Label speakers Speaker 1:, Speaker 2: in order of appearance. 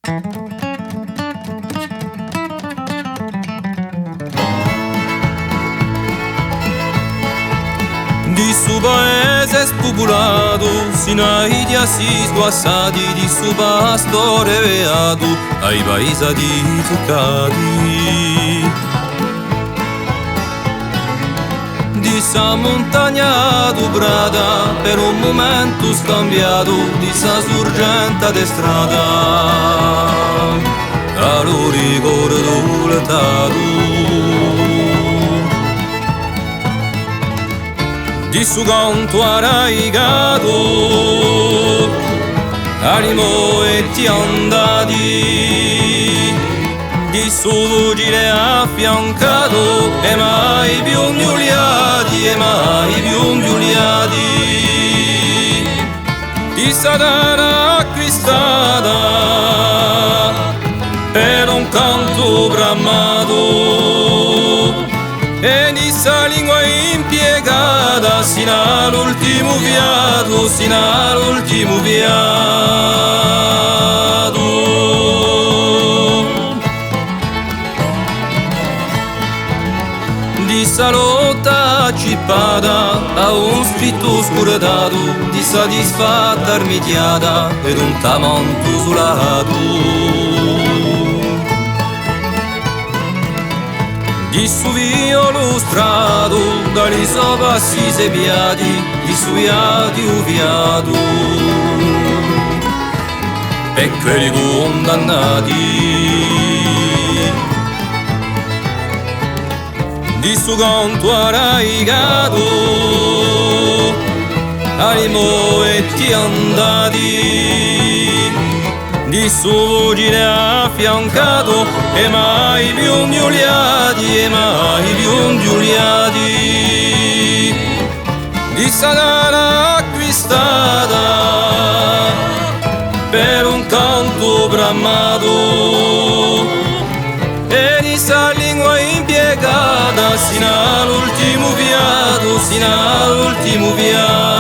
Speaker 1: Di su paese spopolato, sinai di assisto assadi di su pastore beato, ai paesi di toccati. Di sa montagna dubrata, per un momento scambiato, di sa sorgente de strada, a lo ricordo letato. Di su canto arraigato, animo e ti andati, di su vugile affiancato, e mai più giuliati, e mai più giuliati, di satana acquistata, per un canto bramato, e di sa lingua impiegata sino all'ultimo fiato, sino all'ultimo fiato. Di sa lotta cippata a un scritto scurdato, di sa disfatta armitiata ed un tamanto solato. Di su violo strato, dagli sopassi sepiati, di su viati uviato, e quelli condannati. Di su canto arraigato, animo e ti andati, di su vugile affiancato, e mai più giuliati, e mai più giuliati, di satana acquistata, per un canto bramato, e di sa lingua impiegata sino all'ultimo fiato, sino all'ultimo fiato.